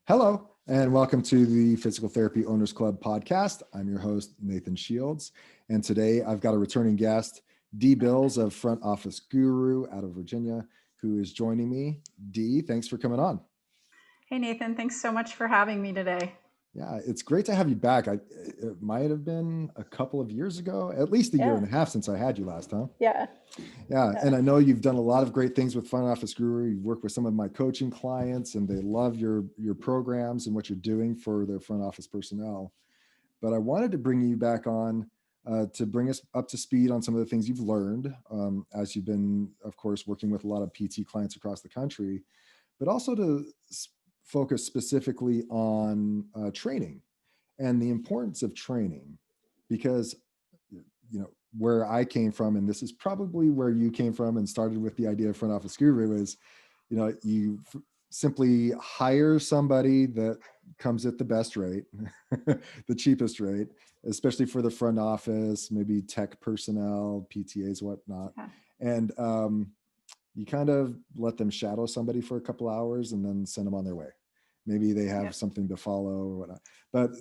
Hello, and welcome to the Physical Therapy Owners Club podcast. I'm your host, Nathan Shields. And today I've got a returning guest, Dee Bills of Front Office Guru out of Virginia, who is joining me. Dee, thanks for coming on. Hey, Nathan, thanks so much for having me today. Yeah, it's great to have you back. It might have been a couple of years ago, at least a year and a half since I had you last time. Yeah. Yeah, and I know you've done a lot of great things with Front Office Guru. You've worked with some of my coaching clients, and they love your programs and what you're doing for their front office personnel. But I wanted to bring you back on to bring us up to speed on some of the things you've learned as you've been, of course, working with a lot of PT clients across the country, but also to focus specifically on training and the importance of training, because where I came from, and this is probably where you came from and started with the idea of Front Office Guru, is you simply hire somebody that comes at the best rate, the cheapest rate, especially for the front office, maybe tech personnel, PTAs, whatnot. Yeah. And you kind of let them shadow somebody for a couple hours and then send them on their way. Maybe they have something to follow or whatnot. But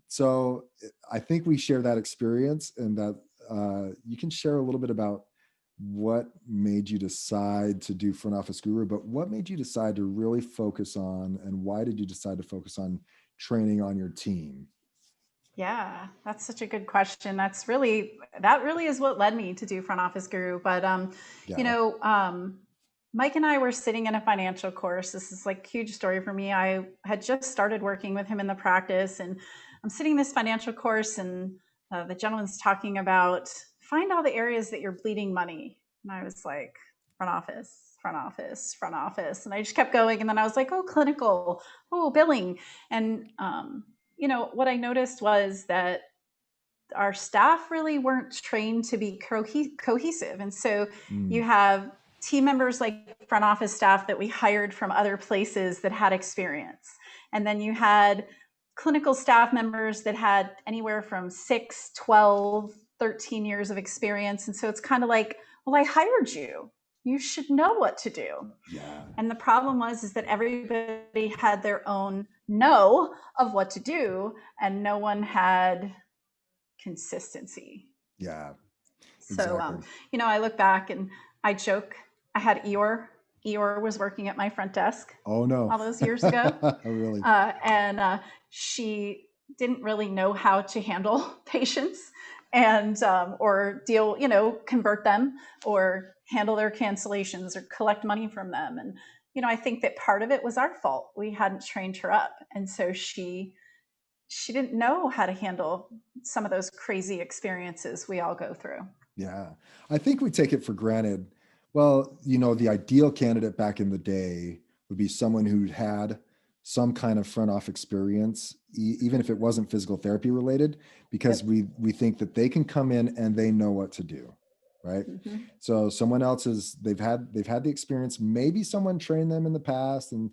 so I think we share that experience, and that you can share a little bit about what made you decide to do Front Office Guru, but what made you decide to really focus on, and why did you decide to focus on training on your team? Yeah, that's such a good question. That really is what led me to do Front Office Guru. But Yeah. Mike and I were sitting in a financial course. This is like a huge story for me. I had just started working with him in the practice, and I'm sitting in this financial course, and the gentleman's talking about find all the areas that you're bleeding money. And I was like, front office, front office, front office. And I just kept going. And then I was like, oh, clinical, oh, billing. And, what I noticed was that our staff really weren't trained to be cohesive. And so you have team members like front office staff that we hired from other places that had experience. And then you had clinical staff members that had anywhere from 6, 12, 13 years of experience. And so it's kind of like, well, I hired you. You should know what to do. Yeah. And the problem is that everybody had their own know of what to do, and no one had consistency. Yeah. So, Exactly. I look back and I joke, I had Eeyore. Eeyore was working at my front desk Oh no. all those years ago. Really? And she didn't really know how to handle patients and or deal, convert them or handle their cancellations or collect money from them. And, I think that part of it was our fault. We hadn't trained her up. And so she didn't know how to handle some of those crazy experiences we all go through. Yeah. I think we take it for granted. Well, the ideal candidate back in the day would be someone who had some kind of front office experience, even if it wasn't physical therapy related, because we think that they can come in and they know what to do, right? Mm-hmm. So someone else they've had the experience, maybe someone trained them in the past, and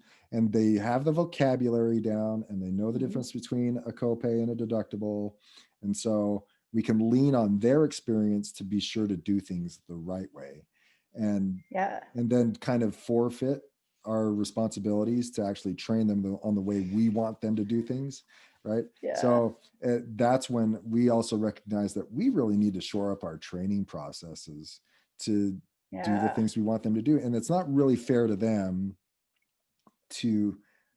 they have the vocabulary down, and they know the difference between a copay and a deductible. And so we can lean on their experience to be sure to do things the right way, and then kind of forfeit our responsibilities to actually train them on the way we want them to do things, right? So that's when we also recognize that we really need to shore up our training processes to do the things we want them to do. And it's not really fair to them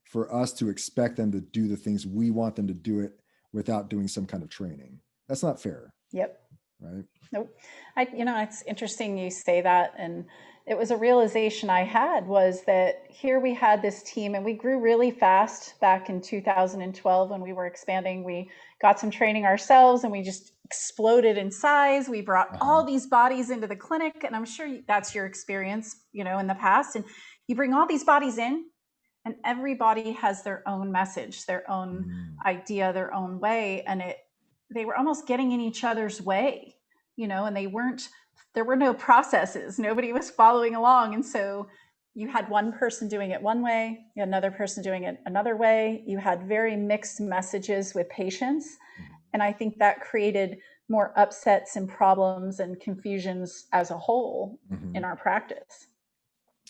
for us to expect them to do the things we want them to do it without doing some kind of training. That's not fair. Yep. Right. Nope. It's interesting you say that. And it was a realization I had, was that here we had this team, and we grew really fast back in 2012 when we were expanding. We got some training ourselves, and we just exploded in size. We brought all these bodies into the clinic, and I'm sure that's your experience, in the past. And you bring all these bodies in, and everybody has their own message, their own idea, their own way. And they were almost getting in each other's way, and there were no processes. Nobody was following along. And so you had one person doing it one way, you had another person doing it another way. You had very mixed messages with patients. And I think that created more upsets and problems and confusions as a whole in our practice.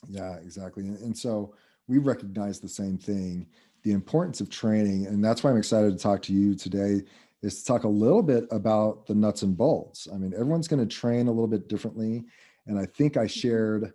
Yeah, exactly. And so we recognize the same thing, the importance of training. And that's why I'm excited to talk to you today, is to talk a little bit about the nuts and bolts. I mean, everyone's going to train a little bit differently. And I think I shared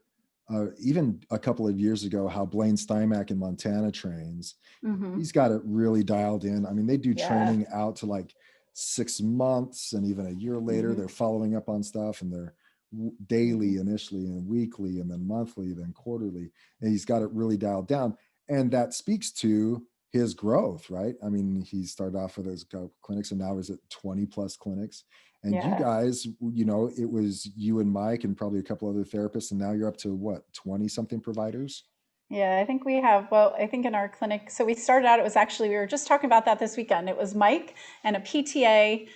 even a couple of years ago how Blaine Steinmack in Montana trains. Mm-hmm. He's got it really dialed in. I mean, they do Yeah. training out to like 6 months, and even a year later, Mm-hmm. they're following up on stuff, and they're Mm-hmm. daily initially, and weekly, and then monthly, then quarterly. And he's got it really dialed down. And that speaks to his growth, right? I mean, he started off with those clinics, and now is at 20 plus clinics. And you Yeah. guys, you know, it was you and Mike and probably a couple other therapists, and now you're up to what, 20 something providers? Yeah, I think we have, well, I think in our clinic, so we started out, it was actually, we were just talking about that this weekend. It was Mike and a PTA,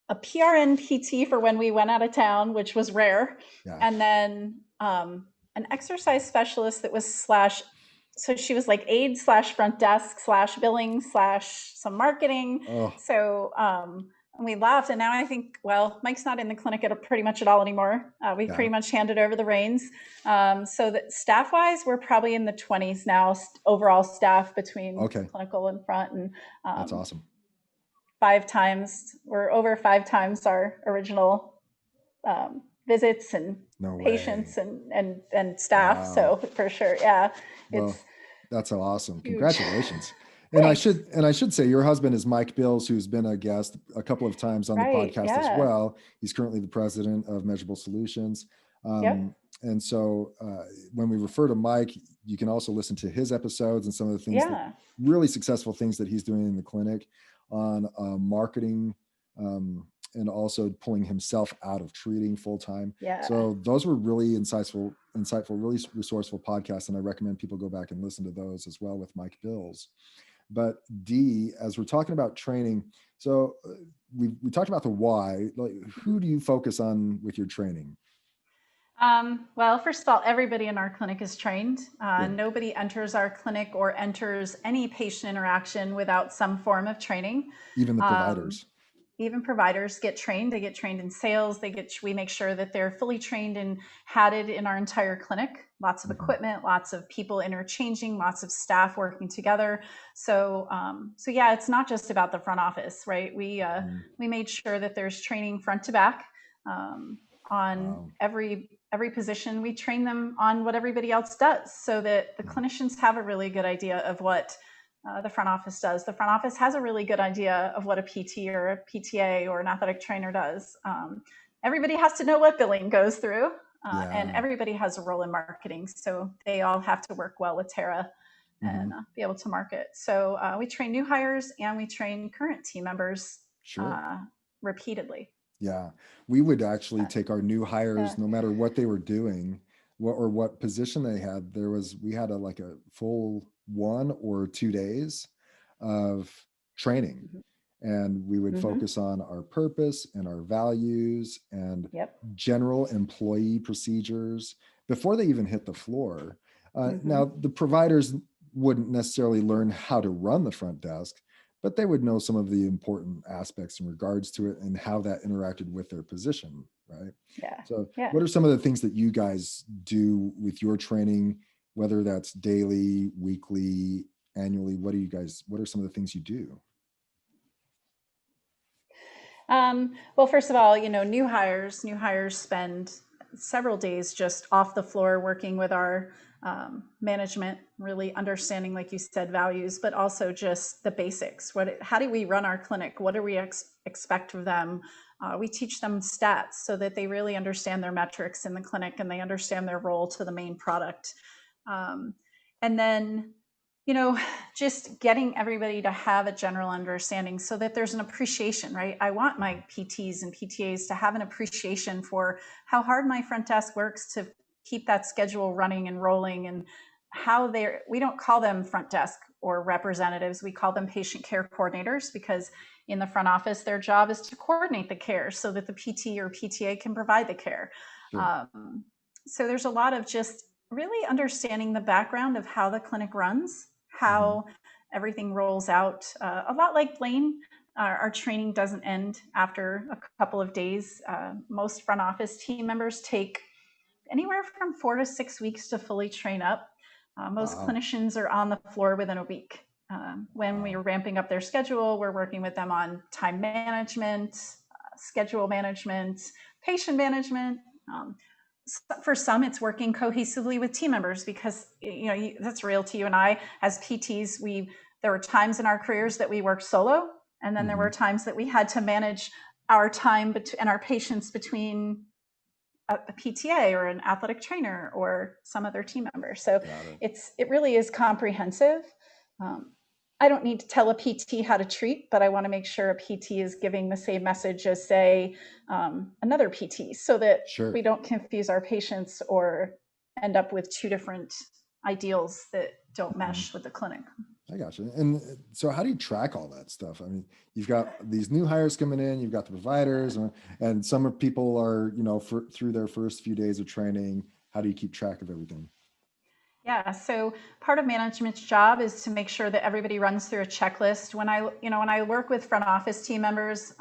a PRN PT for when we went out of town, which was rare. Yeah. And then an exercise specialist that was slash, so she was like aide slash front desk slash billing slash some marketing. Oh, So and we laughed. And now I think, well, Mike's not in the clinic at pretty much at all anymore. We yeah. pretty much handed over the reins. So that staff wise, we're probably in the 20s now, overall staff between Okay. clinical and front. And That's um, awesome. 5 times, we're over 5 times our original visits and No way. patients and staff. Wow. So for sure, yeah, Well, it's that's so awesome. huge. Congratulations. Thanks. And I should say your husband is Mike Bills, who's been a guest a couple of times on the Right. podcast as Yeah. well. He's currently the president of Measurable Solutions. Yep. And so when we refer to Mike, you can also listen to his episodes and some of the things that Yeah. really successful things that he's doing in the clinic on marketing, and also pulling himself out of treating full time. Yeah. So those were really insightful, really resourceful podcasts, and I recommend people go back and listen to those as well with Mike Bills. But Dee, as we're talking about training, so we talked about the why. Like, who do you focus on with your training? Well, first of all, everybody in our clinic is trained. Good. Nobody enters our clinic or enters any patient interaction without some form of training. Even the Um, providers. Even providers get trained. They get trained in sales. We make sure that they're fully trained and hatted in our entire clinic. Lots of Mhm. equipment, lots of people interchanging, lots of staff working together. So yeah, it's not just about the front office, right? Mhm. We made sure that there's training front to back um, on Wow. every position. We train them on what everybody else does, so that the Mhm. clinicians have a really good idea of what the front office does. The front office has a really good idea of what a PT or a PTA or an athletic trainer does. Everybody has to know what billing goes through, and Yeah. everybody has a role in marketing. So they all have to work well with Tara and Hmm. be able to market. So we train new hires and we train current team members Sure. uh, repeatedly. Yeah, we would actually Uh, take our new yeah. hires, no matter what they were doing, what position they had. We had a like a full 1 or 2 days of training, Mm-hmm. and we would Mm-hmm. focus on our purpose and our values and Yep. general employee procedures before they even hit the floor. Mm-hmm. Now, the providers wouldn't necessarily learn how to run the front desk, but they would know some of the important aspects in regards to it and how that interacted with their position, right? Yeah. So, Yeah. what are some of the things that you guys do with your training, whether that's daily, weekly, annually? What are some of the things you do? Well, first of all, new hires spend several days just off the floor working with our management, really understanding, like you said, values, but also just the basics. How do we run our clinic? What do we expect of them? We teach them stats so that they really understand their metrics in the clinic and they understand their role to the main product. Um, and then, you know, just getting everybody to have a general understanding so that there's an appreciation, right? I want my PTs and PTAs to have an appreciation for how hard my front desk works to keep that schedule running and rolling, and we don't call them front desk or representatives. We call them patient care coordinators, because in the front office, their job is to coordinate the care so that the PT or PTA can provide the care. Sure. So there's a lot of just really understanding the background of how the clinic runs, Hmm. how everything rolls out. A lot like Blaine, our training doesn't end after a couple of days. Most front office team members take anywhere from 4 to 6 weeks to fully train up. Most Wow. clinicians are on the floor within a week. When we are Wow. ramping up their schedule, we're working with them on time management, schedule management, patient management. Um, for some, it's working cohesively with team members because that's real to you and I as PTs. There were times in our careers that we worked solo, and then there Hmm. were times that we had to manage our time and our patients between a PTA or an athletic trainer or some other team member. So Got it. it really is comprehensive. Um, I don't need to tell a PT how to treat, but I want to make sure a PT is giving the same message as, say, another PT, so that we Sure. don't confuse our patients or end up with two different ideals that don't Mhm. mesh with the clinic. I got you. And so, how do you track all that stuff? I mean, you've got these new hires coming in, you've got the providers, and some of people are, through their first few days of training. How do you keep track of everything? Yeah, so part of management's job is to make sure that everybody runs through a checklist. When I work with front office team members,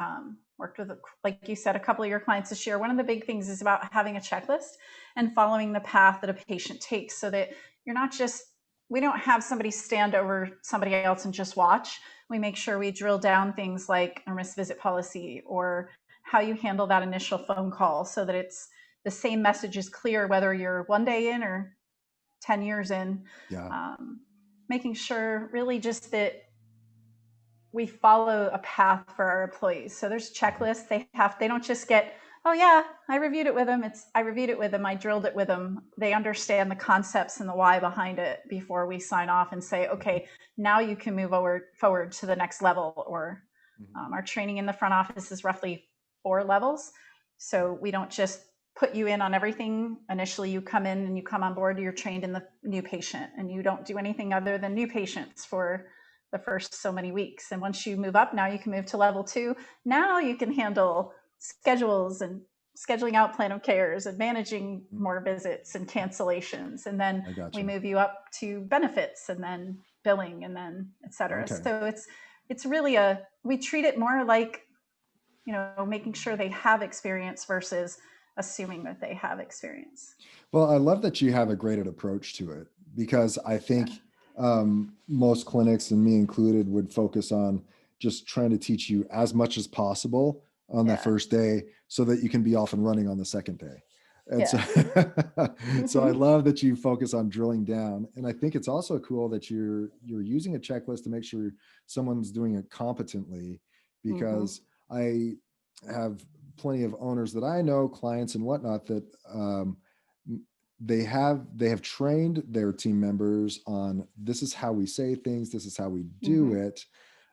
worked with, like you said, a couple of your clients this year, one of the big things is about having a checklist and following the path that a patient takes, so that you're not just, we don't have somebody stand over somebody else and just watch. We make sure we drill down things like a missed visit policy or how you handle that initial phone call, so that it's the same message is clear whether you're one day in or 10 years in. Yeah. um, Making sure really just that we follow a path for our employees. So there's Mhm. checklists. They don't just get, oh yeah, I reviewed it with them. I reviewed it with them. I drilled it with them. They understand the concepts and the why behind it before we sign off and say, Mhm. okay, now you can move forward to the next level. Or Mhm. our training in the front office is roughly 4 levels. So we don't just put you in on everything. Initially, you come in and you come on board, you're trained in the new patient, and you don't do anything other than new patients for the first so many weeks. And once you move up, now you can move to level 2. Now you can handle schedules and scheduling out plan of cares and managing Mhm. more visits and cancellations. And then I got we you. move you up to benefits and then billing and then et cetera. Okay. So it's really we treat it more like, making sure they have experience versus assuming that they have experience. Well, I love that you have a graded approach to it, because I Yeah. think most clinics, and me included, would focus on just trying to teach you as much as possible on that Yeah. first day so that you can be off and running on the second day. And so, Yeah. so I Mm-hmm. love that you focus on drilling down. And I think it's also cool that you're using a checklist to make sure someone's doing it competently, Mm-hmm. because I have plenty of owners that I know, clients and whatnot, that they have trained their team members on, this is how we say things, this is how we do Mm-hmm. it.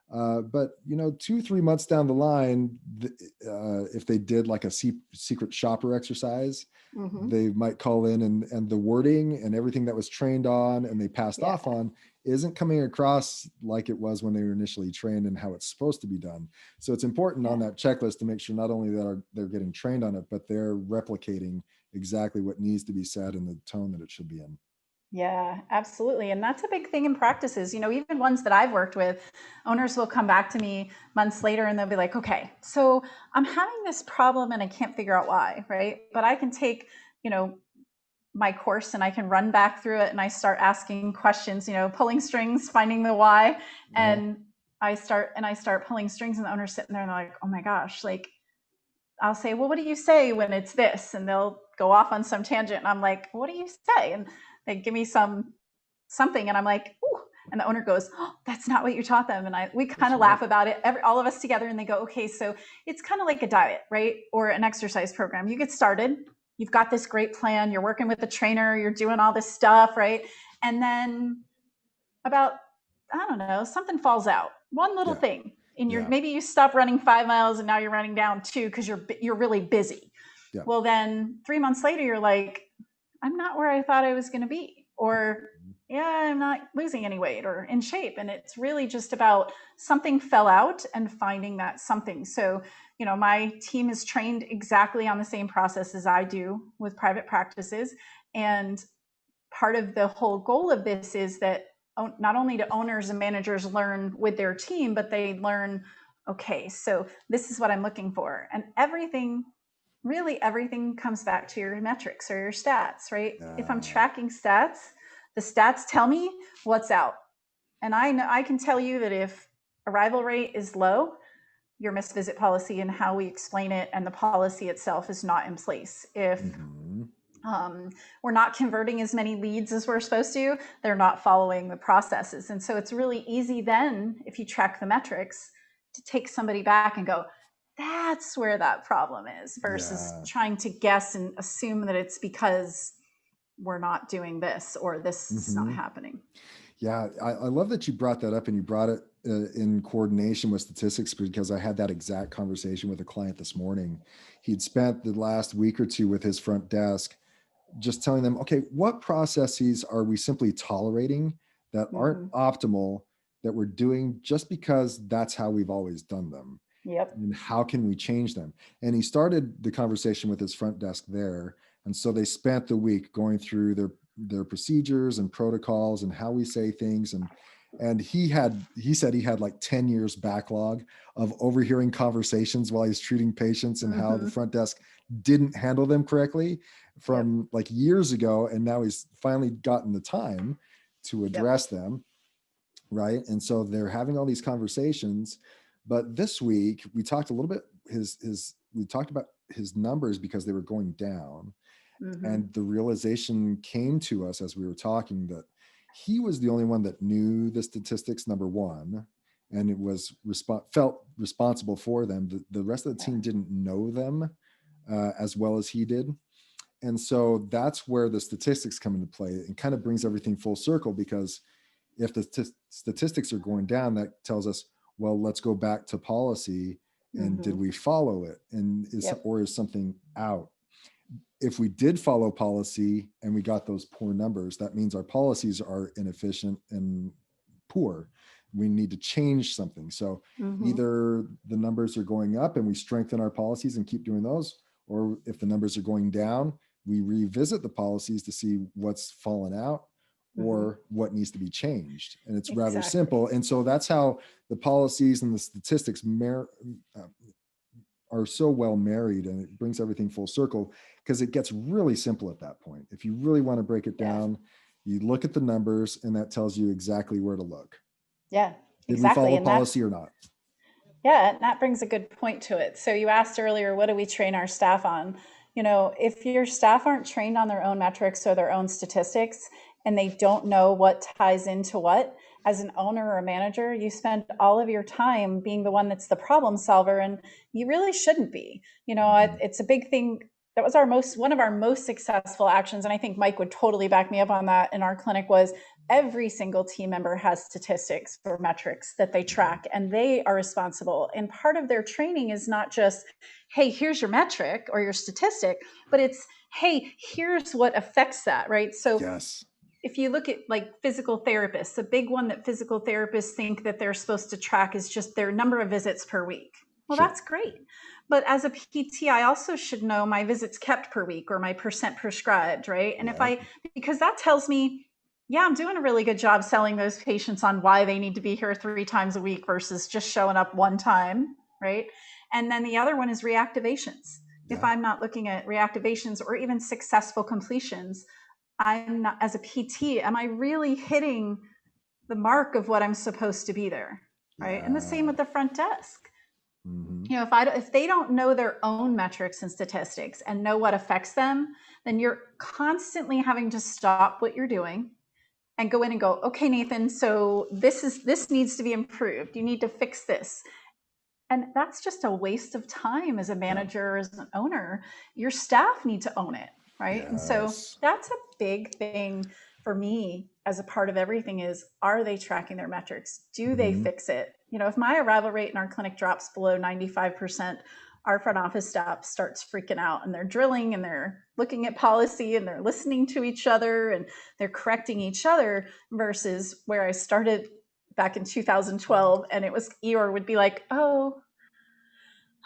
But 2-3 months down the line, if they did like a secret shopper exercise, Mm-hmm. they might call in, and the wording and everything that was trained on and they passed Yeah. off on isn't coming across like it was when they were initially trained and how it's supposed to be done. So it's important on Yeah. that checklist to make sure not only that they're getting trained on it, but they're replicating exactly what needs to be said in the tone that it should be in. Yeah, absolutely. And that's a big thing in practices. Even ones that I've worked with, owners will come back to me months later and they'll be like, okay, so I'm having this problem and I can't figure out why, right? But I can take, you know, my course and I can run back through it and I start asking questions, pulling strings, finding the why. Uh-huh. And I start pulling strings and the owner's sitting there and they're like, oh my gosh, like I'll say, well, what do you say when it's this? And they'll go off on some tangent. And I'm like, what do you say? And they give me something. And I'm like, ooh. And the owner goes, oh, that's not what you taught them. And we kind That's of right. laugh about it, all of us together. And they go, okay, so it's kind of like a diet, right? Or an exercise program. You get started, you've got this great plan, you're working with the trainer, you're doing all this stuff, right? And then about, I don't know, something falls out, one little Yeah. thing. And Yeah. maybe you stop running 5 miles and now you're running down 2 because you're really busy. Yeah. Well, then 3 months later, you're like, I'm not where I thought I was going to be, or Mhm. yeah, I'm not losing any weight or in shape. And it's really just about something fell out and finding that something. So, my team is trained exactly on the same process as I do with private practices. And part of the whole goal of this is that not only do owners and managers learn with their team, but they learn, okay, so this is what I'm looking for. And really everything comes back to your metrics or your stats, right? If I'm Yeah. tracking stats, The stats tell me what's out. And I know I can tell you that if arrival rate is low, your missed visit policy and how we explain it and the policy itself is not in place. If Mm-hmm. we're not converting as many leads as we're supposed to, they're not following the processes. And so it's really easy then, if you track the metrics, to take somebody back and go, that's where that problem is, versus Yeah. trying to guess and assume that it's because we're not doing this or this is not Mm-hmm. happening. Yeah, I love that you brought that up, and you brought it in coordination with statistics, because I had that exact conversation with a client this morning. He'd spent the last week or two with his front desk just telling them, okay, what processes are we simply tolerating that aren't Mm-hmm. optimal, that we're doing just because that's how we've always done them? Yep. And how can we change them? And he started the conversation with his front desk there. And so they spent the week going through their procedures and protocols and how we say things. And he said he had like 10 years backlog of overhearing conversations while he's treating patients, and how the Mm-hmm. front desk didn't handle them correctly Yep. from like years ago. And now he's finally gotten the time to Yep. address them. Right. And so they're having all these conversations. But this week we talked a little bit, we talked about his numbers because they were going down. Mm-hmm. And the realization came to us as we were talking that he was the only one that knew the statistics, number one, and it was felt responsible for them. The rest of the Yeah. team didn't know them as well as he did. And so that's where the statistics come into play, and kind of brings everything full circle, because if the statistics are going down, that tells us, well, let's go back to policy, and did Mm-hmm. we follow it, and Yep. is something out? If we did follow policy and we got those poor numbers, that means our policies are inefficient and poor. We need to change something. So Mm-hmm. either the numbers are going up and we strengthen our policies and keep doing those, or if the numbers are going down, we revisit the policies to see what's fallen out Mm-hmm. or what needs to be changed. And it's rather Exactly. simple. And so that's how the policies and the statistics are so well married, and it brings everything full circle, because it gets really simple at that point. If you really want to break it Yeah. down, you look at the numbers, and that tells you exactly where to look. Yeah. Did we Exactly. follow And that's, policy or not? yeah, and that brings a good point to it. So you asked earlier, what do we train our staff on? You know, if your staff aren't trained on their own metrics or their own statistics, and they don't know what ties into what, as an owner or a manager, you spend all of your time being the one that's the problem solver, and you really shouldn't be. You know, Mhm. it's a big thing. That was one of our most successful actions, and I think Mike would totally back me up on that in our clinic, was every single team member has statistics or metrics that they track, and they are responsible. And part of their training is not just, hey, here's your metric or your statistic, but it's, hey, here's what affects that, right? So Yes. if you look at like physical therapists, the big one that physical therapists think that they're supposed to track is just their number of visits per week. Well, Sure. that's great. But as a PT, I also should know my visits kept per week or my percent prescribed, right? And if Yeah. I, because that tells me, yeah, I'm doing a really good job selling those patients on why they need to be here 3 times a week versus just showing up one time, right? And then the other one is reactivations. If Yeah. I'm not looking at reactivations or even successful completions, I'm not, as a PT, am I really hitting the mark of what I'm supposed to be there? Right. And the same Yeah. with the front desk. Mm-hmm. You know, if they don't know their own metrics and statistics and know what affects them, then you're constantly having to stop what you're doing and go in and go, okay, Nathan, so this needs to be improved. You need to fix this. And that's just a waste of time as a Yeah. manager, as an owner. Your staff need to own it, right? And so Yes. that's a big thing for me as a part of everything is, are they tracking their metrics? Do they Mm-hmm. fix it? You know, if my arrival rate in our clinic drops below 95%, our front office staff starts freaking out, and they're drilling and they're looking at policy and they're listening to each other and they're correcting each other, versus where I started back in 2012, and it was Eeyore would be like, oh,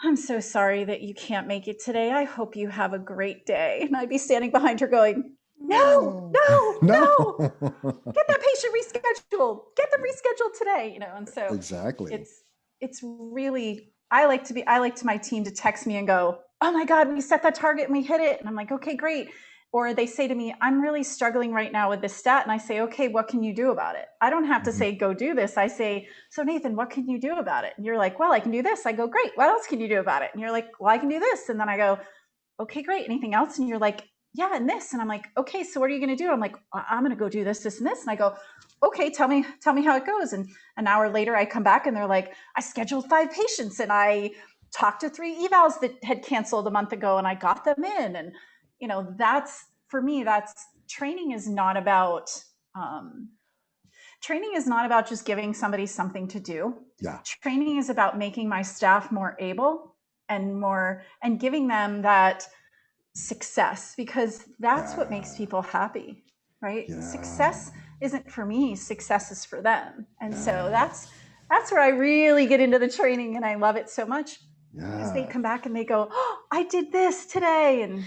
I'm so sorry that you can't make it today. I hope you have a great day. And I'd be standing behind her going, no, No. no, no, No. get that patient rescheduled. Get them rescheduled today. You know, and so Exactly. it's really, I like to my team to text me and go, oh my God, we set that target and we hit it. And I'm like, okay, great. Or they say to me, I'm really struggling right now with this stat. And I say, okay, what can you do about it? I don't have to Mhm. say, go do this. I say, so Nathan, what can you do about it? And you're like, well, I can do this. I go, great. What else can you do about it? And you're like, well, I can do this. And then I go, okay, great. Anything else? And you're like, yeah, and this. And I'm like, okay, so what are you going to do? I'm like, I'm going to go do this, this, and this. And I go, okay, tell me how it goes. And an hour later I come back and they're like, I scheduled 5 patients and I talked to 3 evals that had canceled a month ago and I got them in. And, that's, for me, that's, training is not about, um, training is not about just giving somebody something to do. Yeah. Training is about making my staff more able and giving them that success, because that's what makes Yeah. people happy, right? Yeah. Success isn't for me, success is for them. And so Yeah. that's where I really get into the training, and I love it so much, because they Yeah. come back and they go, oh, I did this today. And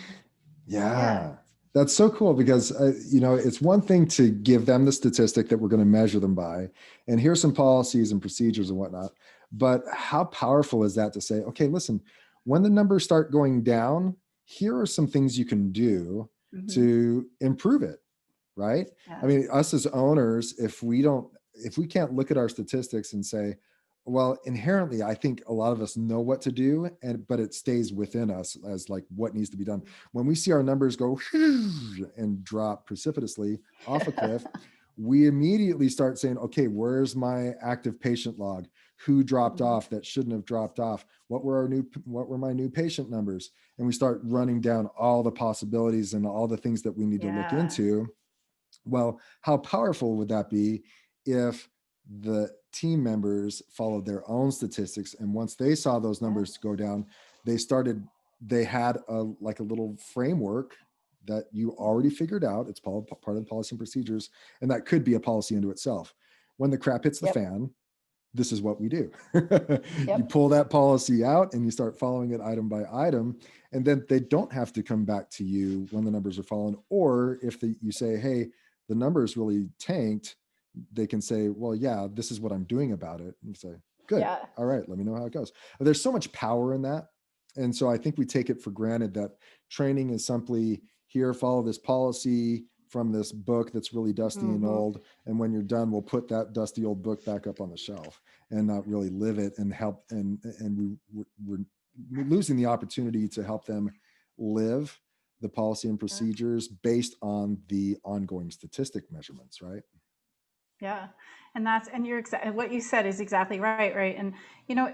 yeah. Yeah. That's so cool because, it's one thing to give them the statistic that we're going to measure them by, and here's some policies and procedures and whatnot. But how powerful is that to say, okay, listen, when the numbers start going down, here are some things you can do Mm-hmm. to improve it, right? I Yes. mean, us as owners, if we can't look at our statistics and say, well, inherently, I think a lot of us know what to do, but it stays within us as like what needs to be done. When we see our numbers go and drop precipitously off a cliff, we immediately start saying, okay, where's my active patient log? Who dropped Mm-hmm. off that shouldn't have dropped off? What were my new patient numbers? And we start running down all the possibilities and all the things that we need to look Yeah. into. Well, how powerful would that be if the team members followed their own statistics, and once they saw those Yeah. numbers go down, they had a little framework that you already Mm-hmm. figured out. It's part of the policy and procedures, and that could be a policy unto itself. When the crap hits the Yep. fan, this is what we do. You Yep. pull that policy out and you start following it item by item, and then they don't have to come back to you when the numbers are falling. Or if you say, hey, the numbers really tanked, they can say, well, yeah, this is what I'm doing about it. And you say, good, Yeah. all right, let me know how it goes. There's so much power in that. And so I think we take it for granted that training is simply here, follow this policy from this book that's really dusty and Mm-hmm. old, and when you're done, we'll put that dusty old book back up on the shelf and not really live it and help. We're losing the opportunity to help them live the policy and Yeah. procedures based on the ongoing statistic measurements, right? Yeah. And you're what you said is exactly right. Right. And,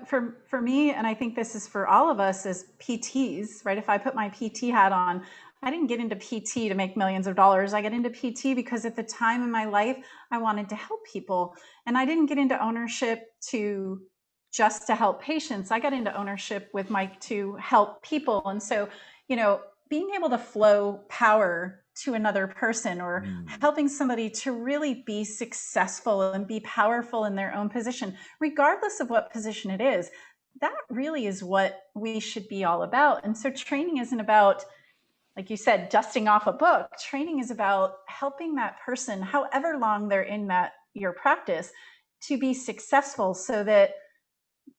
for me, and I think this is for all of us as PTs, right? If I put my PT hat on, I didn't get into PT to make millions of dollars. I got into PT because at the time in my life, I wanted to help people. And I didn't get into ownership just to help patients. I got into ownership with Mike to help people. And so, you know, being able to flow power to another person, or Mm, helping somebody to really be successful and be powerful in their own position, regardless of what position it is, that really is what we should be all about. And so training isn't about, like you said, dusting off a book. Training is about helping that person, however long they're in that your practice, to be successful so that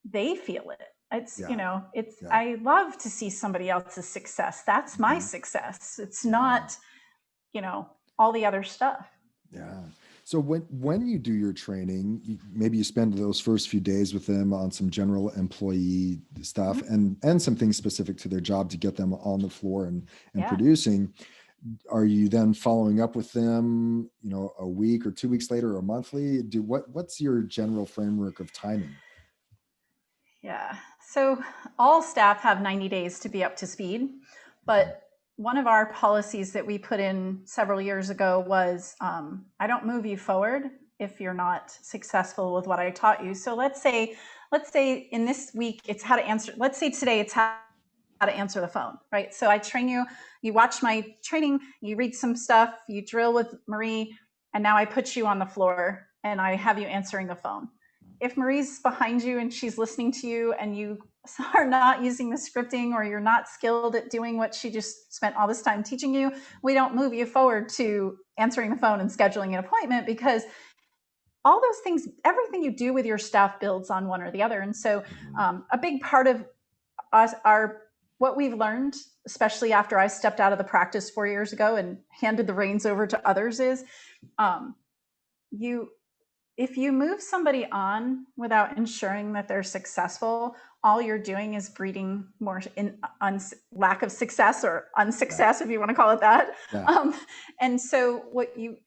they feel it. It's, yeah, yeah, I love to see somebody else's success. That's my mhm, success. It's yeah, not, all the other stuff. yeah. So when you do your training, maybe you spend those first few days with them on some general employee stuff Mhm. and some things specific to their job to get them on the floor and Yeah. producing. Are you then following up with them, a week or 2 weeks later, or monthly? What's your general framework of timing? Yeah. So all staff have 90 days to be up to speed. Okay. But one of our policies that we put in several years ago was, I don't move you forward if you're not successful with what I taught you. So let's say in this week, it's how to answer, let's say today it's how to answer the phone, right? So I train you, you watch my training, you read some stuff, you drill with Marie, and now I put you on the floor and I have you answering the phone. If Marie's behind you and she's listening to you and you are not using the scripting, or you're not skilled at doing what she just spent all this time teaching you, we don't move you forward to answering the phone and scheduling an appointment, because all those things, everything you do with your staff builds on one or the other. And so Mhm. a big part of our what we've learned, especially after I stepped out of the practice 4 years ago and handed the reins over to others, is um, you if you move somebody on without ensuring that they're successful, all you're doing is breeding more lack of success or Yeah. unsuccess, if you want to call it that. Yeah. Um, and so,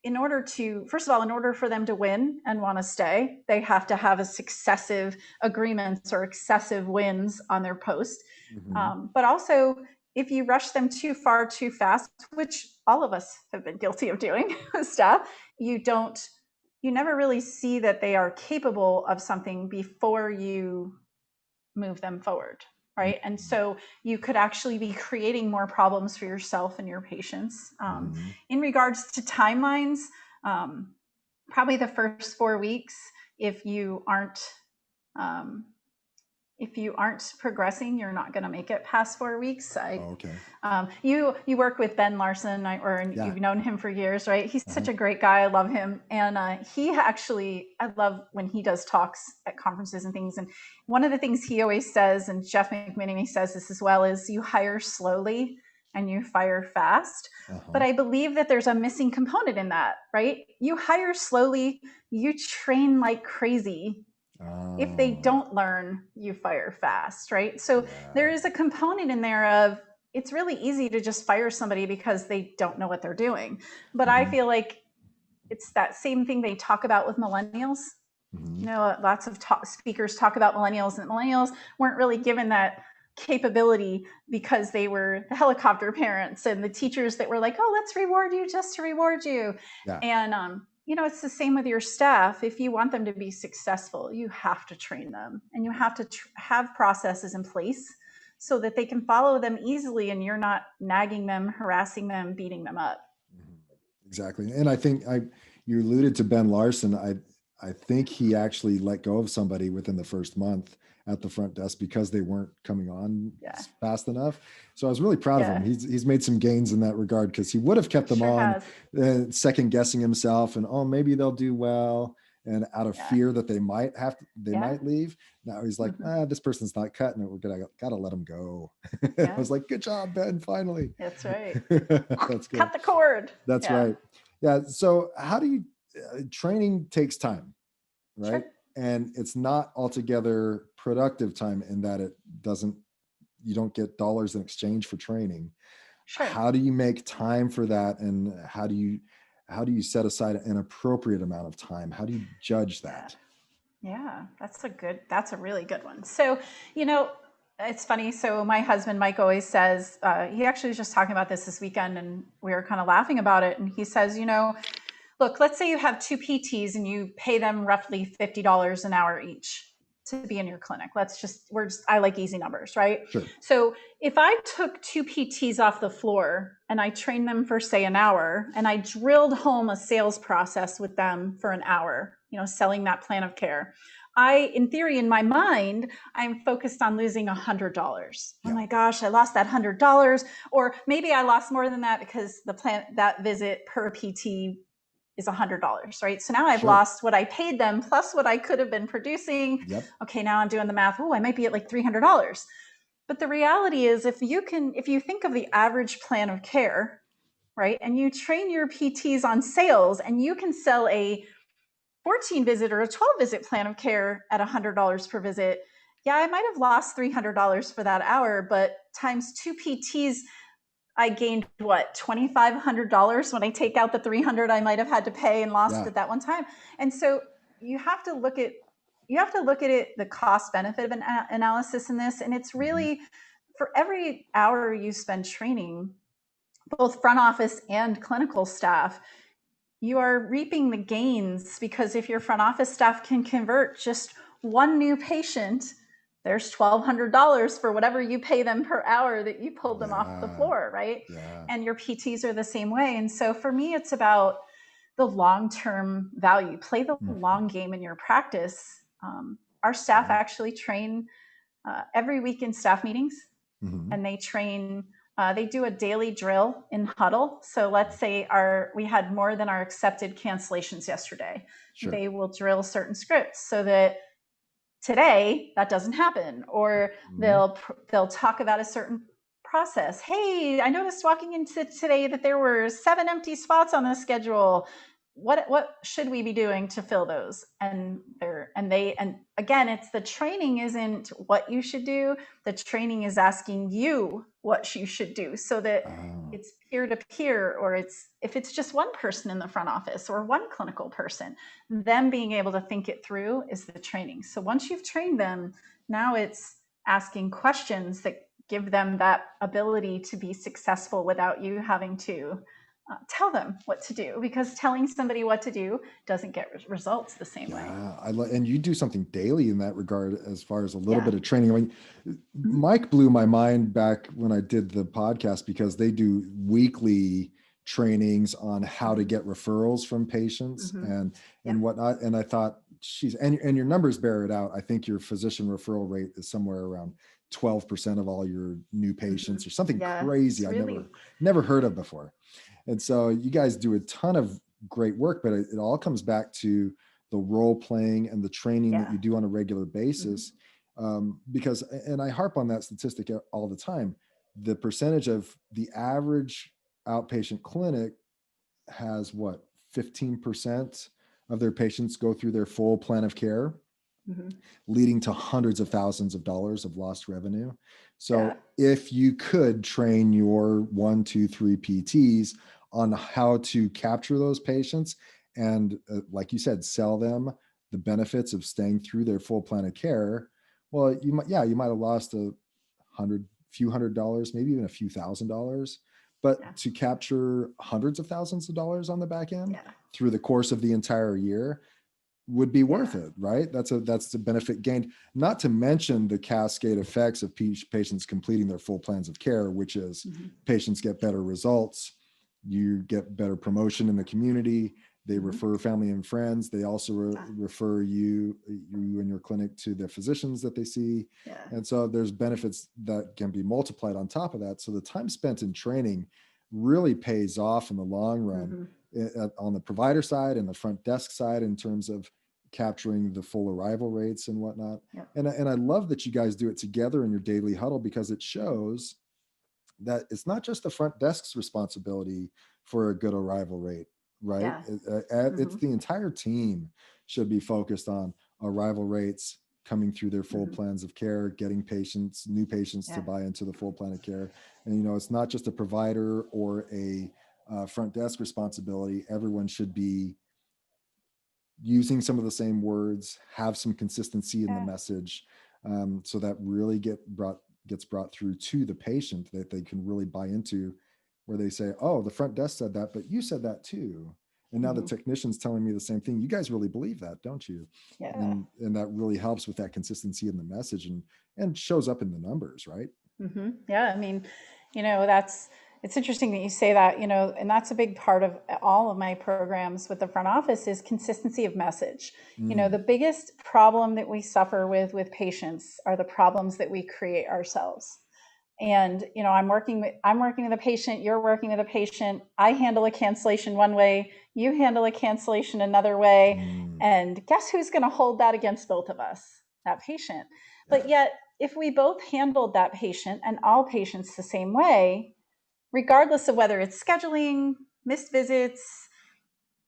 in order to, first of all, in order for them to win and want to stay, they have to have a successive agreements or excessive wins on their post. Mm-hmm. But also, if you rush them too far too fast, which all of us have been guilty of doing, staff, you never really see that they are capable of something before you move them forward, right? And so you could actually be creating more problems for yourself and your patients. Mm-hmm. In regards to timelines, probably the first 4 weeks, if you aren't um, if you aren't progressing, you're not going to make it past 4 weeks. Okay. You work with Ben Larson, Yeah. you've known him for years, right? He's Uh-huh. such a great guy. I love him, and I love when he does talks at conferences and things. And one of the things he always says, and Jeff McManamy says this as well, is you hire slowly and you fire fast. Uh-huh. But I believe that there's a missing component in that, right? You hire slowly, you train like crazy. If they Oh, don't learn, you fire fast, right? So there yeah. is a component in there of it's really easy to just fire somebody because they don't know what they're doing. But I Mm-hmm. feel like it's that same thing they talk about with millennials. Mm-hmm. Lots of speakers talk about millennials, and millennials weren't really given that capability because they were the helicopter parents and the teachers that were like, oh, let's reward you just to reward you. Yeah. And it's the same with your staff. If you want them to be successful, you have to train them, and you have to have processes in place so that they can follow them easily, and you're not nagging them, harassing them, beating them up. Mhm. Exactly. And I think you alluded to Ben Larson. I think he actually let go of somebody within the first month at the front desk because they weren't coming on Yeah, fast enough. So I was really proud of him. yeah, He's made some gains in that regard, because he would have kept them sure on, has. second guessing himself, and oh, maybe they'll do well, and out of Yeah, fear that they yeah. might leave. Now he's like, Mm-hmm. this person's not cutting it. We're gotta let him go. I Yeah, was like, good job, Ben. Finally. that's right. That's good. Cut the cord. That's Yeah, right. Yeah. So how do you, training takes time, right? sure. And it's not altogether productive time, in that you don't get dollars in exchange for training. Sure. How do you make time for that? And how do you set aside an appropriate amount of time? How do you judge Yeah. that? Yeah. That's a really good one. So, you know, it's funny. So my husband, Mike, always says, he actually was just talking about this weekend, and we were kind of laughing about it. And he says, look, let's say you have two PTs and you pay them roughly $50 an hour each to be in your clinic. I like easy numbers, right? Sure. So if I took two PTs off the floor and I trained them for, say, an hour, and I drilled home a sales process with them for an hour, selling that plan of care, in theory, in my mind, I'm focused on losing $100. Oh Yeah. my gosh, I lost that $100. Or maybe I lost more than that because that visit per PT is $100, right? So now I've Sure. lost what I paid them plus what I could have been producing. Yep. Okay, now I'm doing the math. Oh, I might be at like $300. But the reality is, if you think of the average plan of care, right, and you train your PTs on sales, and you can sell a 14 visit or a 12 visit plan of care at $100 per visit, yeah, I might have lost $300 for that hour, but times two PTs, I gained what, $2,500 when I take out the $300 I might have had to pay and lost Yeah. at that one time. And so you have to look at it, the cost benefit of analysis in this. And it's Mhm. really, for every hour you spend training both front office and clinical staff, you are reaping the gains, because if your front office staff can convert just one new patient, there's $1,200 for whatever you pay them per hour that you pulled them off the Yeah. floor, right? Yeah. And your PTs are the same way. And so for me, it's about the long-term value. Play the Mhm. long game in your practice. Our staff actually train every week in staff meetings, Mhm. and they do a daily drill in huddle. So let's say we had more than our accepted cancellations yesterday. Sure. They will drill certain scripts so that today that doesn't happen, or Mhm. they'll talk about a certain process. Hey, I noticed walking into today that there were 7 empty spots on the schedule. What should we be doing to fill those? And again, it's the training isn't what you should do. The training is asking you what you should do, so that Oh, it's peer to peer, or if it's just one person in the front office or one clinical person, them being able to think it through is the training. So once you've trained them, now it's asking questions that give them that ability to be successful without you having to tell them what to do, because telling somebody what to do doesn't get results the same way. yeah. And you do something daily in that regard, as far as a little Yeah. bit of training. I mean, Mm-hmm. Mike blew my mind back when I did the podcast, because they do weekly trainings on how to Mm-hmm. get referrals from patients Mm-hmm. and Yep. whatnot. And I thought, geez, and your numbers bear it out. I think your physician referral rate is somewhere around 12% of all your new Mm-hmm. patients, or something Yeah, crazy it's I really, never heard of before. And so you guys do a ton of great work, but it all comes back to the role playing and the training that yeah. you do on a regular Mm-hmm. basis. Because, and I harp on that statistic all the time, the percentage of the average outpatient clinic has what, 15% of their patients go through their full plan of care, Mm-hmm. leading to hundreds of thousands of dollars of lost revenue. Yeah. So if you could train your 1, 2, 3 PTs on how to capture those patients and, like you said, sell them the benefits of staying through their full plan of care, well, you might have lost a few $100, maybe even a few $1,000s, Yeah. but to capture hundreds of thousands of dollars on the back end Yeah. through the course of the entire year would be worth Yeah. it, right? That's the benefit gained. Not to mention the cascade effects of patients completing their full plans of care, which is Mm-hmm. patients get better results, you get better promotion in the community, they Mm-hmm. refer family and friends, they also refer you and your clinic to the physicians that they see, Yeah. and so there's benefits that can be multiplied on top of that. So the time spent in training really pays off in the long run, Mm-hmm. on the provider side and the front desk side, in terms of capturing the full arrival rates and whatnot. Yep. And I love that you guys do it together in your daily huddle, because it shows that it's not just the front desk's responsibility for a good arrival rate, right? Yeah. It's Mm-hmm. the entire team should be focused on arrival rates, coming through their full Mm-hmm. plans of care, getting new patients to Yeah. buy into the full plan of care. And, it's not just a provider or a front desk responsibility. Everyone should be using some of the same words, have some consistency in the Yeah. message, so that really gets brought through to the patient, that they can really buy into, where they say, "Oh, the front desk said that, but you said that too, and now the Mm-hmm. technician's telling me the same thing. You guys really believe that, don't you?" Yeah. And that really helps with that consistency in the message, and shows up in the numbers, right? Mm-hmm. Yeah, I mean, it's interesting that you say that, and that's a big part of all of my programs with the front office is consistency of message. The Mm, biggest problem that we suffer with patients are the problems that we create ourselves. And I'm working with a patient, you're working with a patient. I handle a cancellation one way, you handle a cancellation another way, mm, and guess who's going to hold that against both of us? That patient. But yeah. yet, if we both handled that patient and all patients the same way, regardless of whether it's scheduling, missed visits,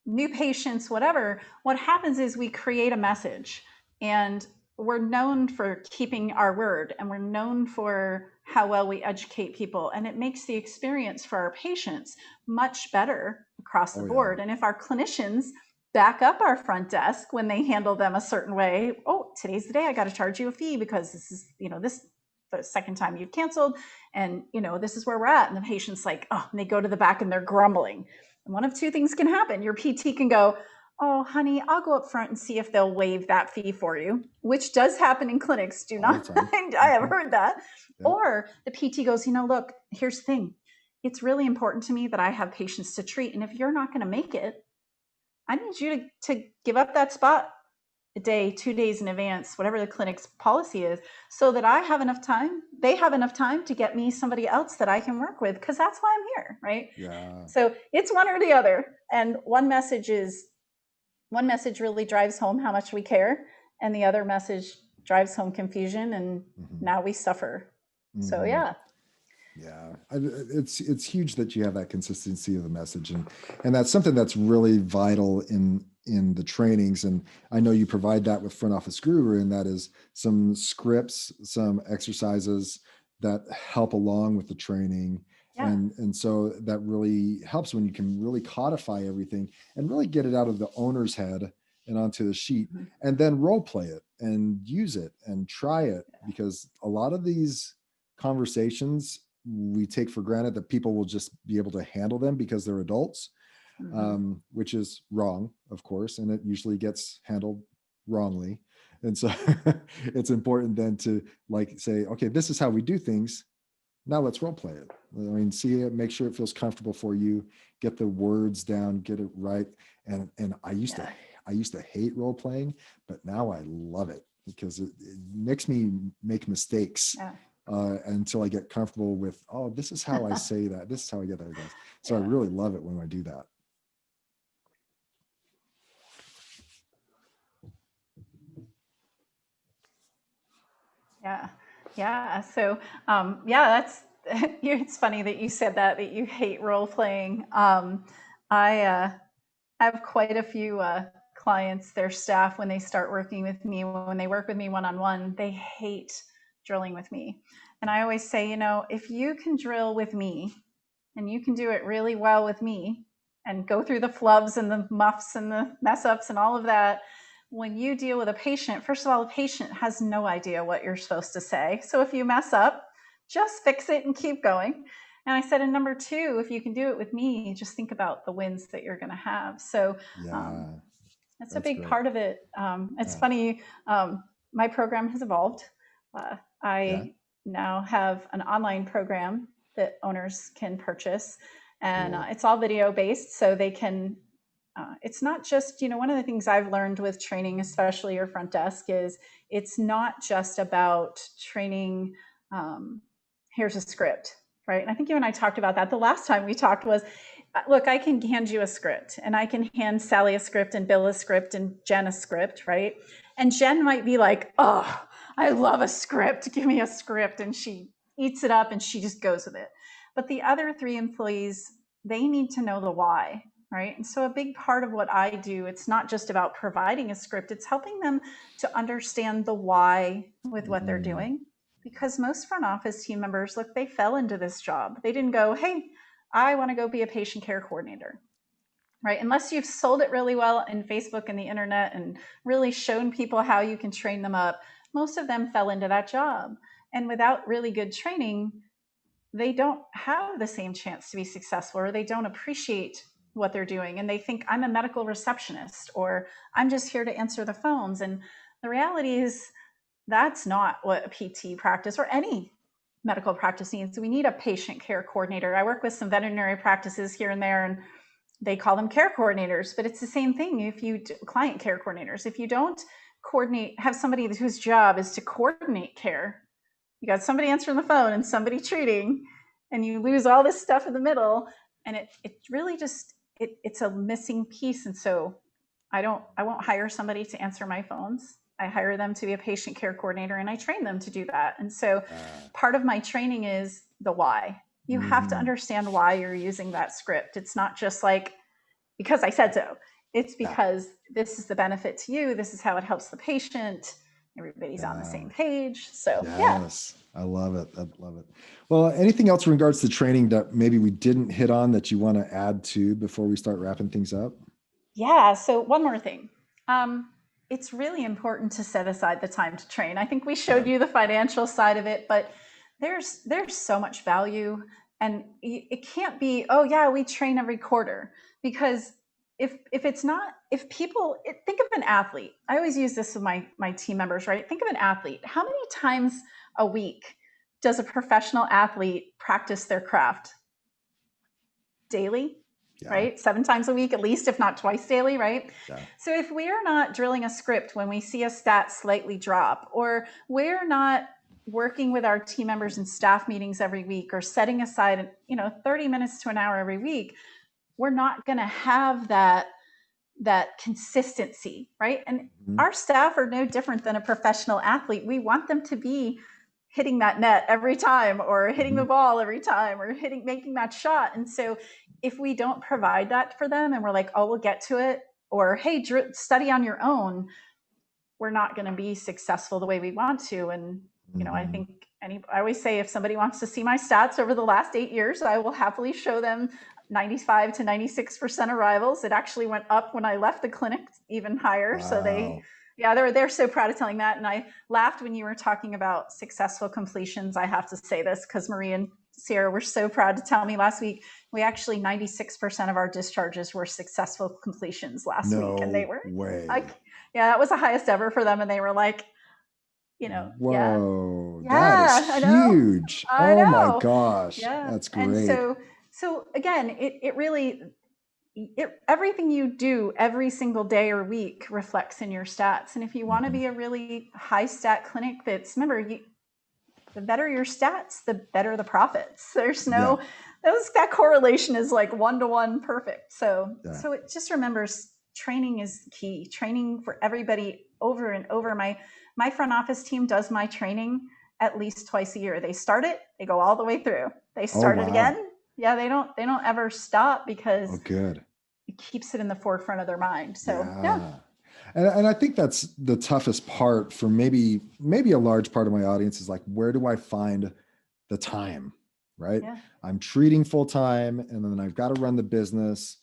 new patients, whatever, what happens is we create a message, and we're known for keeping our word, and we're known for how well we educate people, and it makes the experience for our patients much better across the Oh yeah. board. And if our clinicians back up our front desk when they handle them a certain way, oh, today's the day I got to charge you a fee because this is, this the second time you've canceled, and this is where we're at. And the patient's like, oh, and they go to the back and they're grumbling. And one of two things can happen. Your PT can go, oh, honey, I'll go up front and see if they'll waive that fee for you, which does happen in clinics. Do All the not time. mind. I have Hmm. heard that. Yep. Or the PT goes, look, here's the thing. It's really important to me that I have patients to treat. And if you're not going to make it, I need you to give up that spot a day, 2 days in advance, whatever the clinic's policy is, so that I have enough time, they have enough time to get me somebody else that I can work with, because that's why I'm here, right? Yeah. So it's one or the other. And one message really drives home how much we care, and the other message drives home confusion, and Hmm. now we suffer. So Hmm. yeah. Yeah, it's huge that you have that consistency of the message, and that's something that's really vital in the trainings. And I know you provide that with Front Office Guru, and that is some scripts, some exercises that help along with the training. Yeah. And so that really helps when you can really codify everything and really get it out of the owner's head and onto the sheet, Mhm. and then role play it and use it and try it, because a lot of these conversations we take for granted that people will just be able to handle them because they're adults, Mhm. which is wrong, of course, and it usually gets handled wrongly. And so it's important then to like say, okay, this is how we do things. Now let's role play it. I mean, see it, make sure it feels comfortable for you, get the words down, get it right. And Yeah. I used to hate role playing, but now I love it because it makes me make mistakes Yeah. until I get comfortable with, oh, this is how I say that. This is how I get that across. So I Yeah. really love it when I do that. Yeah. Yeah. So, yeah, that's, it's funny that you said that you hate role playing. I have quite a few clients, their staff, when they start working with me, when they work with me one on one, they hate drilling with me. And I always say, if you can drill with me and you can do it really well with me and go through the flubs and the muffs and the mess ups and all of that, when you deal with a patient, first of all, a patient has no idea what you're supposed to say. So if you mess up, just fix it and keep going. And I said, and number two, if you can do it with me, just think about the wins that you're going to have. So Yeah, that's a that's big great. part of it. It's Yeah. funny. My program has evolved. Yeah. I now have an online program that owners can purchase, and Cool. it's all video based, so they can. It's not just, one of the things I've learned with training, especially your front desk, is it's not just about training. Here's a script, right? And I think you and I talked about that the last time we talked was, look, I can hand you a script and I can hand Sally a script and Bill a script and Jen a script, right? And Jen might be like, oh, I love a script. Give me a script. And she eats it up and she just goes with it. But the other three employees, they need to know the why, right? And so a big part of what I do, it's not just about providing a script, it's helping them to understand the why with what they're Mm, doing. Because most front office team members, look, they fell into this job. They didn't go, hey, I want to go be a patient care coordinator, right? Unless you've sold it really well in Facebook and the internet and really shown people how you can train them up, most of them fell into that job. And without really good training, they don't have the same chance to be successful, or they don't appreciate what they're doing. And they think, I'm a medical receptionist, or I'm just here to answer the phones. And the reality is, that's not what a PT practice or any medical practice needs. We need a patient care coordinator. I work with some veterinary practices here and there, and they call them care coordinators, but it's the same thing. If you client care coordinators, if you don't coordinate, have somebody whose job is to coordinate care, you got somebody answering the phone and somebody treating, and you lose all this stuff in the middle, and it really just it's a missing piece. And so I won't hire somebody to answer my phones. I hire them to be a patient care coordinator, and I train them to do that. And so uh, part of my training is the why. You have to mhm. understand why you're using that script. It's not just like, because I said so. It's Yeah. because this is the benefit to you. This is how it helps the patient. Everybody's on the Yeah. same page. So, yeah. Yes. I love it. I love it. Well, anything else in regards to training that maybe we didn't hit on that you want to add to before we start wrapping things up? Yeah. So, one more thing. Um, it's really important to set aside the time to train. I think we Yeah. showed you the financial side of it, but there's so much value, and it can't be, oh yeah, we train every quarter, because if it's not, if people think of an athlete. I always use this with my team members, right? Think of an athlete. How many times a week does a professional athlete practice their craft? Daily, Yeah. right? 7 times a week, at least, if not twice daily, right? Yeah. So if we are not drilling a script when we see a stat slightly drop, or we're not working with our team members in staff meetings every week, or setting aside, 30 minutes to an hour every week, we're not going to have that consistency, right? And Mhm. our staff are no different than a professional athlete. We want them to be hitting that net every time, or hitting the ball every time, or making that shot. And so if we don't provide that for them and we're like, oh, we'll get to it, or hey, study on your own, we're not going to be successful the way we want to. And I think I always say, if somebody wants to see my stats over the last 8 years, I will happily show them 95 to 96% arrivals. It actually went up when I left the clinic, even higher. Wow. So they're so proud of telling that. And I laughed when you were talking about successful completions. I have to say this because Marie and Sierra were so proud to tell me last week, we actually 96% of our discharges were successful completions last week. And they were way. Yeah, that was the highest ever for them. And they were like, whoa, yeah, that is huge. I know. My gosh. Yeah. That's great. And so again, it really, everything you do every single day or week reflects in your stats. And if you want to be a really high stat clinic, remember, the better your stats, the better the profits. There's that correlation is like 1-to-1 perfect. So it just remembers, training is key. Training for everybody over and over. My front office team does my training at least twice a year. They start it, they go all the way through. They start it again. Yeah, they don't ever stop, because good. It keeps it in the forefront of their mind. So And I think that's the toughest part for maybe a large part of my audience, is like, where do I find the time, right? Yeah. I'm treating full time, and then I've got to run the business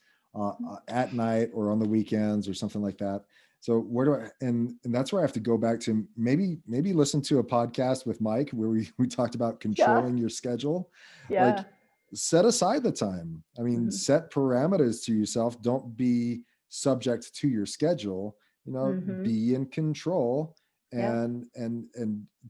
at night or on the weekends or something like that. So where do I, and that's where I have to go back to maybe listen to a podcast with Mike where we talked about controlling your schedule. Like, set aside the time. I mean, set parameters to yourself. Don't be subject to your schedule. Be in control and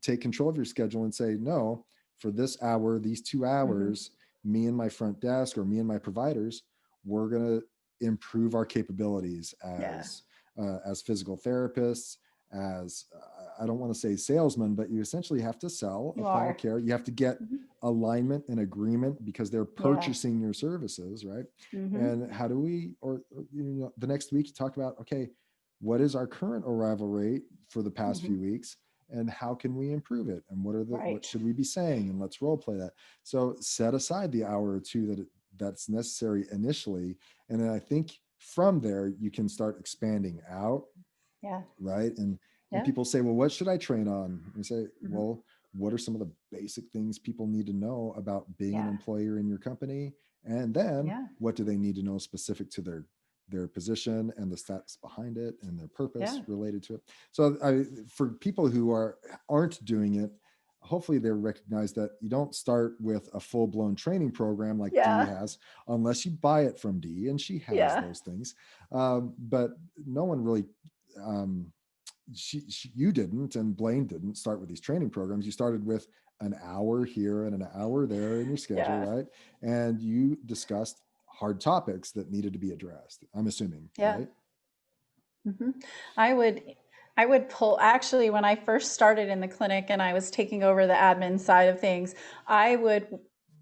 take control of your schedule and say, no, for this hour, these 2 hours, me and my front desk or me and my providers, we're going to improve our capabilities as physical therapists, as I don't want to say salesmen, but you essentially have to sell a plan of care. You have to get alignment and agreement because they're purchasing your services, right? And how do we, or the next week you talk about, okay, what is our current arrival rate for the past few weeks, and how can we improve it? And what should we be saying? And let's role play that. So set aside the hour or two that's necessary initially. And then I think from there, you can start expanding out. Yeah. Right. And people say, well, what should I train on? And say, well, what are some of the basic things people need to know about being an employer in your company? And then what do they need to know specific to their position and the stats behind it and their purpose related to it? So for people who aren't doing it, hopefully they recognize that you don't start with a full-blown training program like Dee has, unless you buy it from Dee, and she has those things. But no one really, you didn't, and Blaine didn't start with these training programs. You started with an hour here and an hour there in your schedule, right? And you discussed hard topics that needed to be addressed, I'm assuming, right? I would pull, actually, when I first started in the clinic and I was taking over the admin side of things, I would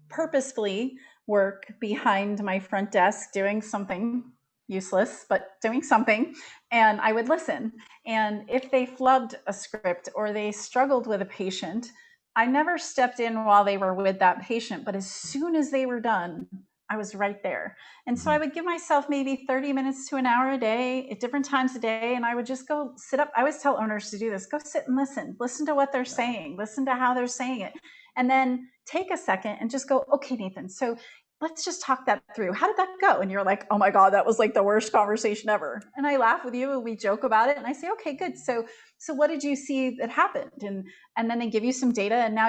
purposefully work behind my front desk doing something useless, but doing something, and I would listen. And if they flubbed a script or they struggled with a patient, I never stepped in while they were with that patient, but as soon as they were done, I was right there. And so I would give myself maybe 30 minutes to an hour a day at different times a day. And I would just go sit up. I always tell owners to do this. Go sit and listen to what they're saying, listen to how they're saying it. And then take a second and just go, okay, Nathan, so let's just talk that through. How did that go? And you're like, oh my God, that was like the worst conversation ever. And I laugh with you and we joke about it. And I say, okay, good. So what did you see that happened? And then they give you some data, and now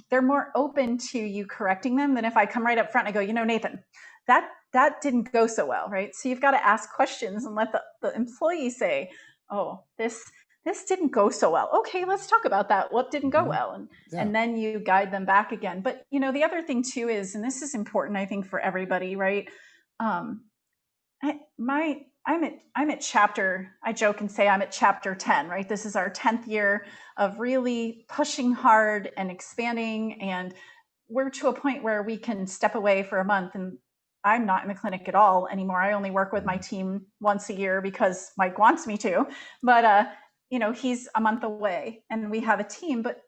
they're more open to you correcting them than if I come right up front and I go, Nathan, that didn't go so well, right? So you've got to ask questions and let the employee say, oh, this didn't go so well. Okay, let's talk about that. What didn't go well? And then you guide them back again. But the other thing too is, and this is important, I think, for everybody, right? I'm at chapter, I joke and say I'm at chapter 10, right? This is our 10th year of really pushing hard and expanding. And we're to a point where we can step away for a month, and I'm not in the clinic at all anymore. I only work with my team once a year because Mike wants me to, but he's a month away and we have a team. But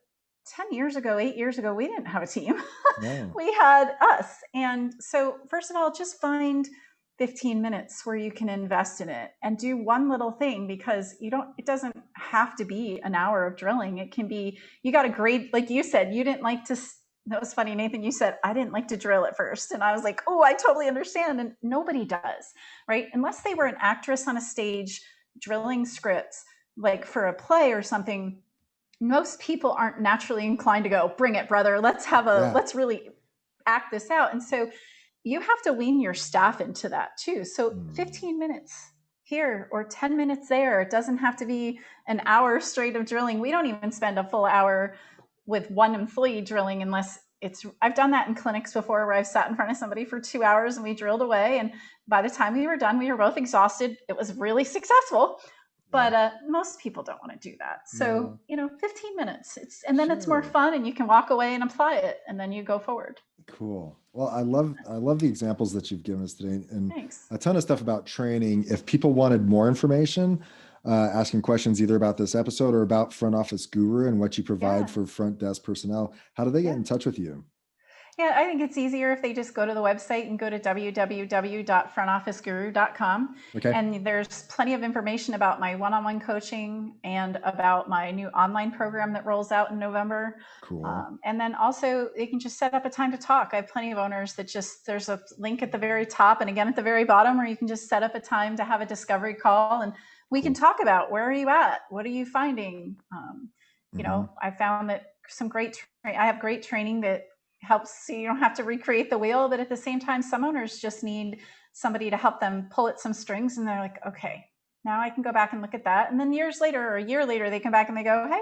10 years ago, 8 years ago, we didn't have a team. No. We had us. And so, first of all, just find 15 minutes where you can invest in it and do one little thing, because it doesn't have to be an hour of drilling. It can be, you got a great, like you said, you didn't like to, that was funny, Nathan, you said, I didn't like to drill at first. And I was like, oh, I totally understand. And nobody does, right? Unless they were an actress on a stage drilling scripts, like for a play or something, most people aren't naturally inclined to go, bring it, brother. Yeah. Let's really act this out. And so you have to wean your staff into that too. So 15 minutes here or 10 minutes there. It doesn't have to be an hour straight of drilling. We don't even spend a full hour with one employee drilling unless I've done that in clinics before where I've sat in front of somebody for 2 hours and we drilled away. And by the time we were done, we were both exhausted. It was really successful. But most people don't want to do that. So, 15 minutes. Then it's more fun and you can walk away and apply it and then you go forward. Cool. Well, I love the examples that you've given us today, and Thanks. a ton of stuff about training. If people wanted more information, asking questions either about this episode or about Front Office Guru and what you provide for front desk personnel, how do they get in touch with you? Yeah, I think it's easier if they just go to the website and go to www.frontofficeguru.com. Okay. And there's plenty of information about my one-on-one coaching and about my new online program that rolls out in November. Cool. And then also they can just set up a time to talk. I have plenty of owners that there's a link at the very top and again at the very bottom where you can just set up a time to have a discovery call and we can talk about where are you at? What are you finding? I found that I have great training that helps so you don't have to recreate the wheel, but at the same time, some owners just need somebody to help them pull at some strings and they're like, okay, now I can go back and look at that. And then years later or a year later, they come back and they go, hey,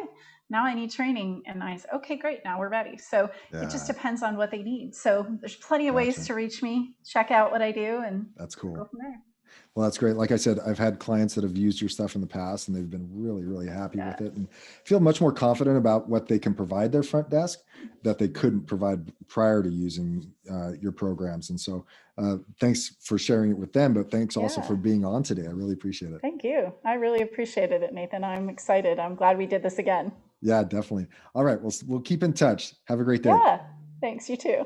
now I need training. And I say, okay, great, now we're ready. So it just depends on what they need. So there's plenty of ways to reach me, check out what I do, and that's cool. Go from there. Well, that's great. Like I said, I've had clients that have used your stuff in the past and they've been really, really happy with it and feel much more confident about what they can provide their front desk that they couldn't provide prior to using your programs. And so thanks for sharing it with them, but thanks also for being on today. I really appreciate it. Thank you. I really appreciated it, Nathan. I'm excited. I'm glad we did this again. Yeah, definitely. All right. We'll keep in touch. Have a great day. Yeah. Thanks. You too.